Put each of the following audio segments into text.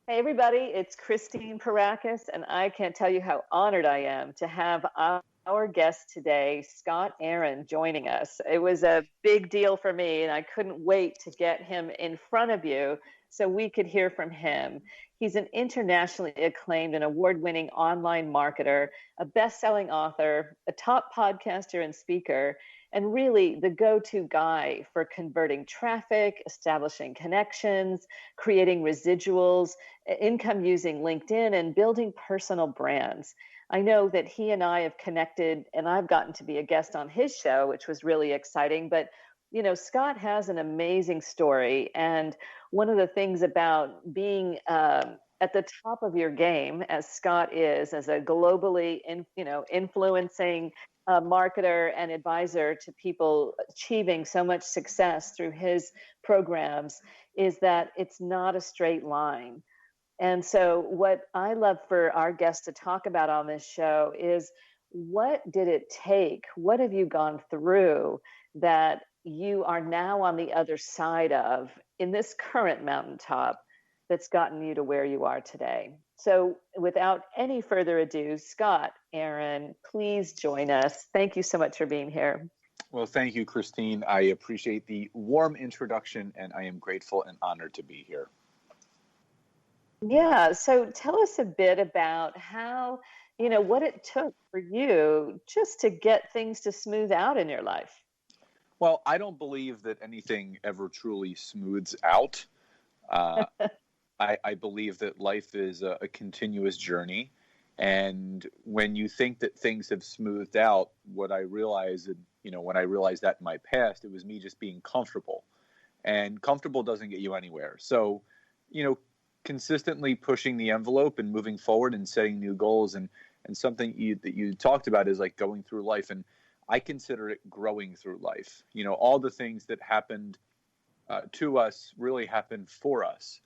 Hey, everybody, it's Christine Parakis, and I can't tell you how honored I am to have our guest today, Scott Aaron, joining us. It was a big deal for me, and I couldn't wait to get him in front of you so we could hear from him. He's an internationally acclaimed and award winning online marketer, a best selling author, a top podcaster and speaker, and really the go to guy for converting traffic, establishing connections, creating residuals, income using LinkedIn, and building personal brands. I know that he and I have connected, and I've gotten to be a guest on his show, which was really exciting. But, Scott has an amazing story. And one of the things about being at the top of your game, as Scott is, as a globally, influencing marketer and advisor to people achieving so much success through his programs, is that it's not a straight line. And so, what I love for our guests to talk about on this show is, what did it take? What have you gone through that you are now on the other side of in this current mountaintop that's gotten you to where you are today? So, without any further ado, Scott Aaron, please join us. Thank you so much for being here. Well, thank you, Christine. I appreciate the warm introduction, and I am grateful and honored to be here. Yeah. So tell us a bit about how, what it took for you just to get things to smooth out in your life. Well, I don't believe that anything ever truly smooths out. I believe that life is a continuous journey. And when you think that things have smoothed out, what I realized, when I realized that in my past, it was me just being comfortable. And comfortable doesn't get you anywhere. So, consistently pushing the envelope and moving forward and setting new goals and something that you talked about is like going through life, and I consider it growing through life. All the things that happened to us really happened for us,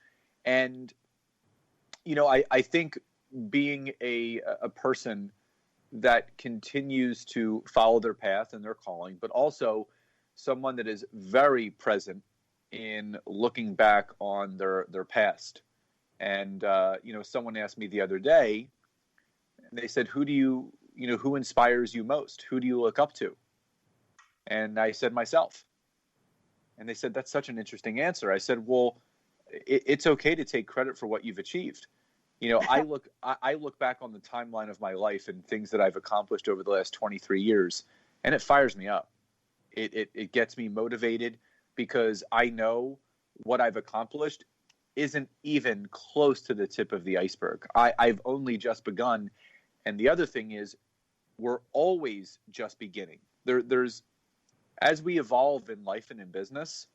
and I think being a person that continues to follow their path and their calling, but also someone that is very present in looking back on their past. And, someone asked me the other day, and they said, who inspires you most? Who do you look up to? And I said, myself. And they said, that's such an interesting answer. I said, well, it's okay to take credit for what you've achieved. I look back on the timeline of my life and things that I've accomplished over the last 23 years, and it fires me up. It gets me motivated because I know what I've accomplished isn't even close to the tip of the iceberg. I've only just begun. And the other thing is, we're always just beginning. There's as we evolve in life and in business,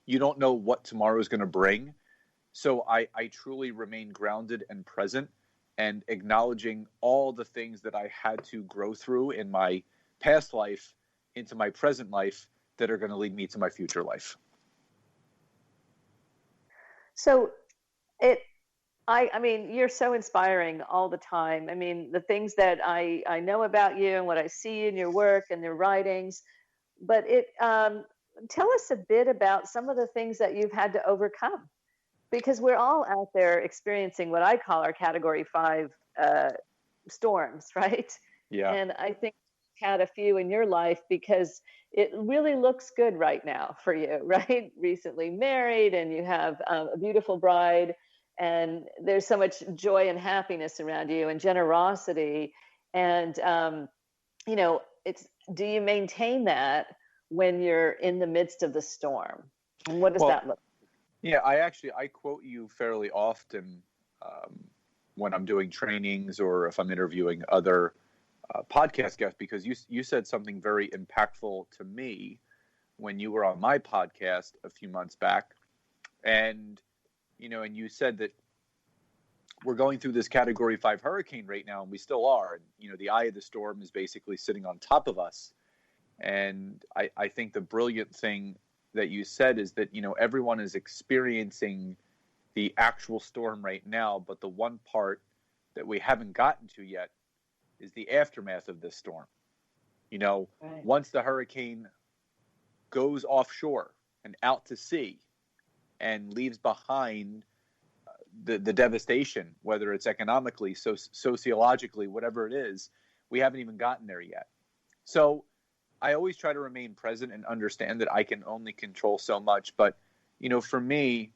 you don't know what tomorrow is going to bring. So I truly remain grounded and present and acknowledging all the things that I had to grow through in my past life into my present life that are going to lead me to my future life. So I mean, you're so inspiring all the time. I mean, the things that I know about you and what I see in your work and your writings, but tell us a bit about some of the things that you've had to overcome, because we're all out there experiencing what I call our Category 5 storms, right? Yeah. And I think you've had a few in your life because it really looks good right now for you, right? Recently married, and you have a beautiful bride, and there's so much joy and happiness around you and generosity. And, do you maintain that when you're in the midst of the storm? And what does that look like? Yeah, I quote you fairly often when I'm doing trainings or if I'm interviewing other podcast guests, because you said something very impactful to me when you were on my podcast a few months back, and and you said that we're going through this Category 5 hurricane right now, and we still are. And, the eye of the storm is basically sitting on top of us. And I think the brilliant thing that you said is that everyone is experiencing the actual storm right now, but the one part that we haven't gotten to yet is the aftermath of this storm. Right. Once the hurricane goes offshore and out to sea and leaves behind the devastation, whether it's economically, sociologically, whatever it is, we haven't even gotten there yet. So I always try to remain present and understand that I can only control so much. But, for me,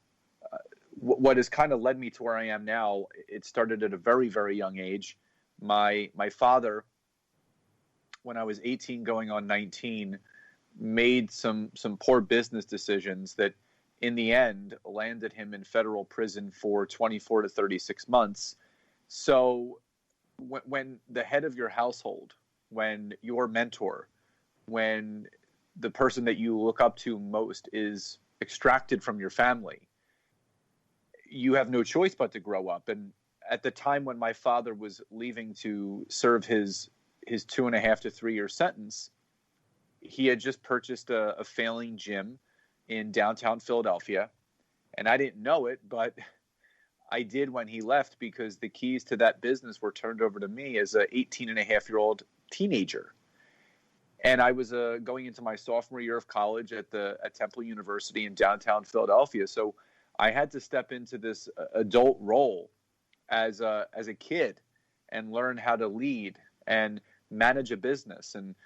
what has kind of led me to where I am now, it started at a very, very young age. My father, when I was 18 going on 19, made some poor business decisions that in the end landed him in federal prison for 24 to 36 months. So when the head of your household, when your mentor, when the person that you look up to most is extracted from your family, you have no choice but to grow up. And at the time when my father was leaving to serve his 2.5 to 3 year sentence, he had just purchased a failing gym in downtown Philadelphia. And I didn't know it, but I did when he left, because the keys to that business were turned over to me as an 18-and-a-half-year-old teenager. And I was going into my sophomore year of college at Temple University in downtown Philadelphia. So I had to step into this adult role as a kid and learn how to lead and manage a business and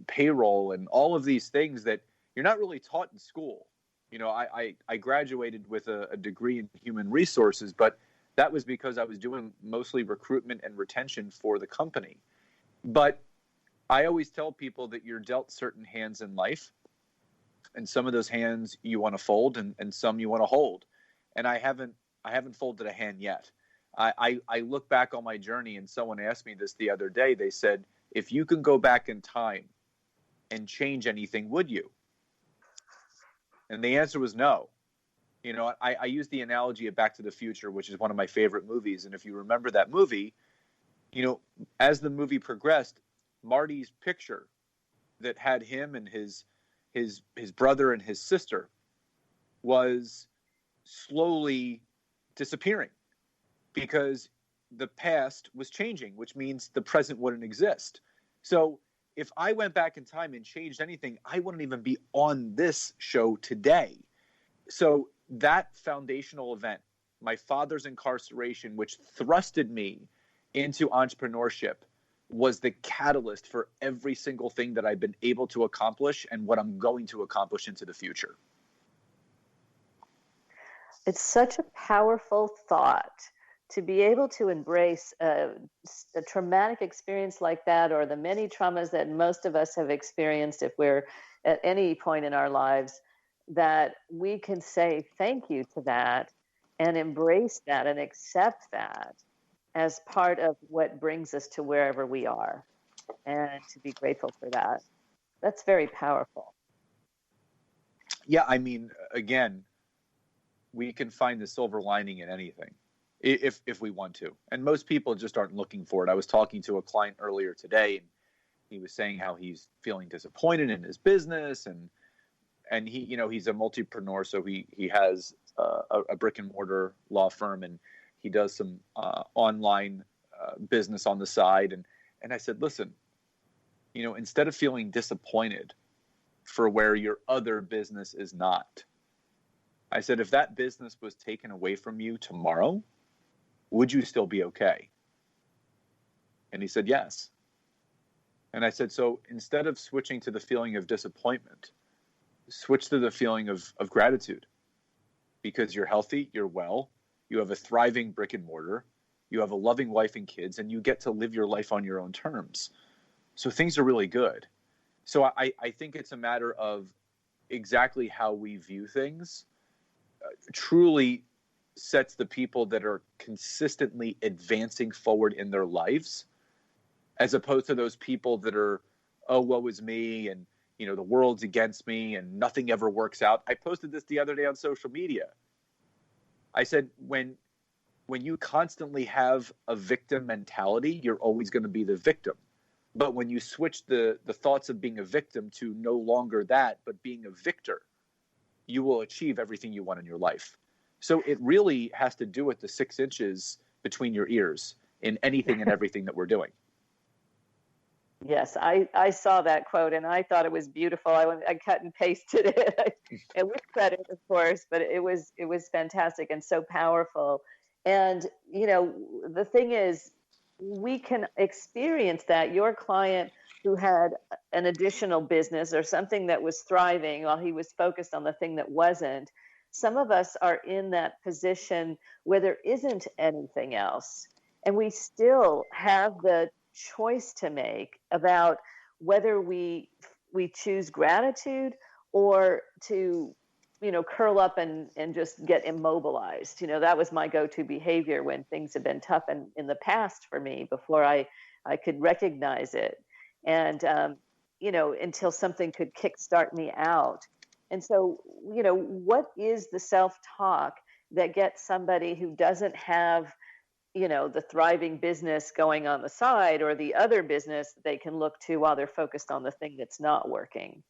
payroll and all of these things that you're not really taught in school. I graduated with a degree in human resources, but that was because I was doing mostly recruitment and retention for the company. But I always tell people that you're dealt certain hands in life, and some of those hands you want to fold and some you want to hold. And I haven't folded a hand yet. I look back on my journey, and someone asked me this the other day. They said, if you can go back in time and change anything, would you? And the answer was no. I use the analogy of Back to the Future, which is one of my favorite movies. And if you remember that movie, as the movie progressed, Marty's picture that had him and his brother and his sister was slowly disappearing because the past was changing, which means the present wouldn't exist. So if I went back in time and changed anything, I wouldn't even be on this show today. So that foundational event, my father's incarceration, which thrusted me into entrepreneurship, was the catalyst for every single thing that I've been able to accomplish and what I'm going to accomplish into the future. It's such a powerful thought to be able to embrace a traumatic experience like that, or the many traumas that most of us have experienced if we're at any point in our lives, that we can say thank you to that and embrace that and accept that as part of what brings us to wherever we are, and to be grateful for that. That's very powerful. Yeah, I mean, again, we can find the silver lining in anything if we want to. And most people just aren't looking for it. I was talking to a client earlier today, and he was saying how he's feeling disappointed in his business, and he, he's a multipreneur, so he has a brick and mortar law firm, and he does some online business on the side. And I said, listen, instead of feeling disappointed for where your other business is not, I said, if that business was taken away from you tomorrow, would you still be okay? And he said, yes. And I said, so instead of switching to the feeling of disappointment, switch to the feeling of gratitude, because you're healthy, you're well, you have a thriving brick and mortar, you have a loving wife and kids, and you get to live your life on your own terms. So things are really good. So I think it's a matter of exactly how we view things truly sets the people that are consistently advancing forward in their lives, as opposed to those people that are, oh, woe is me, and the world's against me and nothing ever works out. I posted this the other day on social media. I said, when you constantly have a victim mentality, you're always going to be the victim. But when you switch the thoughts of being a victim to no longer that, but being a victor, you will achieve everything you want in your life. So it really has to do with the 6 inches between your ears in anything and everything that we're doing. Yes, I saw that quote and I thought it was beautiful. I cut and pasted it, and with credit, of course, but it was fantastic and so powerful. And, the thing is, we can experience that. Your client who had an additional business or something that was thriving while he was focused on the thing that wasn't. Some of us are in that position where there isn't anything else. And we still have the choice to make about whether we choose gratitude or to curl up and just get immobilized. That was my go-to behavior when things have been tough in the past for me before I could recognize it. And, until something could kickstart me out. And so, what is the self-talk that gets somebody who doesn't have, the thriving business going on the side or the other business that they can look to while they're focused on the thing that's not working?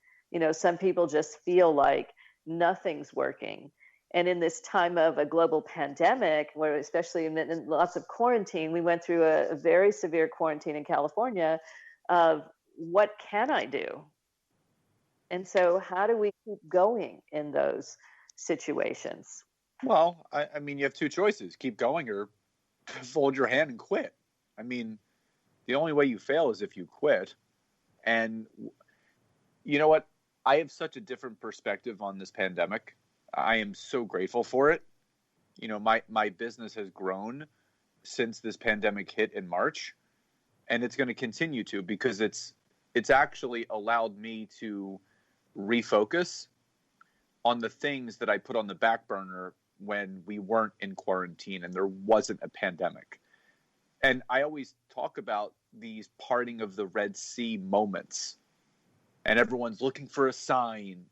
Some people just feel like nothing's working. And in this time of a global pandemic, where especially in lots of quarantine, we went through a very severe quarantine in California of what can I do? And so how do we keep going in those situations? Well, I mean, you have two choices: keep going or fold your hand and quit. I mean, the only way you fail is if you quit. And you know what? I have such a different perspective on this pandemic. I am so grateful for it. My business has grown since this pandemic hit in March, and it's going to continue to, because it's actually allowed me to refocus on the things that I put on the back burner when we weren't in quarantine and there wasn't a pandemic. And I always talk about these parting of the Red Sea moments, and everyone's looking for a sign,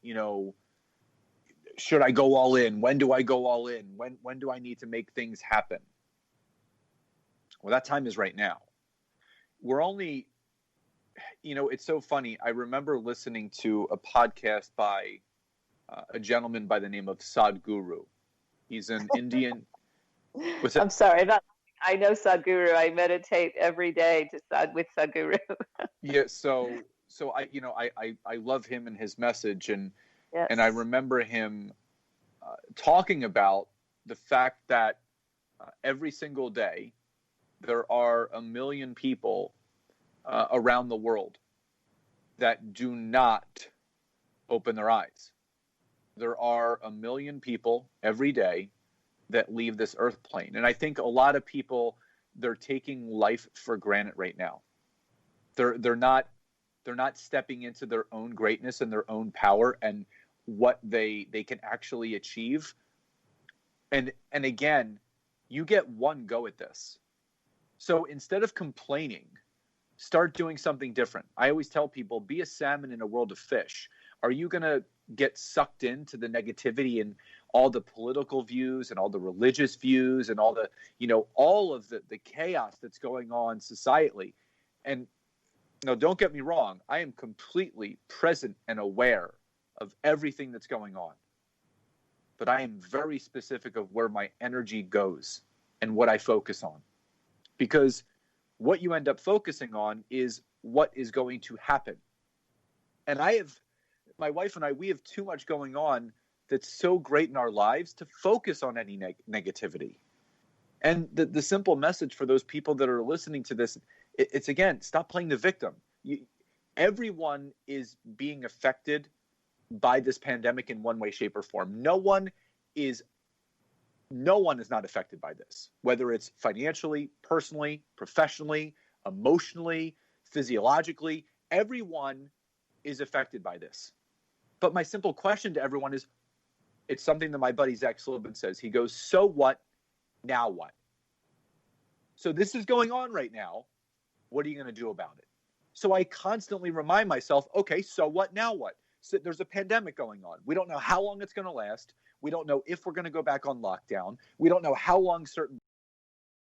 should I go all in? When do I go all in? When do I need to make things happen? Well, that time is right now. We're only, it's so funny. I remember listening to a podcast by a gentleman by the name of Sadhguru. He's an Indian. I'm sorry. I know Sadhguru. I meditate every day with Sadhguru. Yeah. So I love him and his message. And yes. And I remember him talking about the fact that every single day there are 1 million people around the world that do not open their eyes. There are 1 million people every day that leave this earth plane. And I think a lot of people, they're taking life for granted right now. They're not stepping into their own greatness and their own power and what they can actually achieve. And again, you get one go at this. So instead of complaining, start doing something different. I always tell people, be a salmon in a world of fish. Are you going to get sucked into the negativity and all the political views and all the religious views and all the, all of the chaos that's going on societally? And don't get me wrong. I am completely present and aware of everything that's going on. But I am very specific of where my energy goes and what I focus on. Because what you end up focusing on is what is going to happen. And my wife and I, we have too much going on that's so great in our lives to focus on any negativity. And the simple message for those people that are listening to this, it's again, stop playing the victim. Everyone is being affected by this pandemic in one way, shape, or form. No one is not affected by this, whether it's financially, personally, professionally, emotionally, physiologically. Everyone is affected by this. But my simple question to everyone is, it's something that my buddy Zach Sullivan says. He goes, so what? Now what? So this is going on right now. What are you going to do about it? So I constantly remind myself, okay, so what? Now what? So there's a pandemic going on. We don't know how long it's going to last. We don't know if we're going to go back on lockdown. We don't know how long certain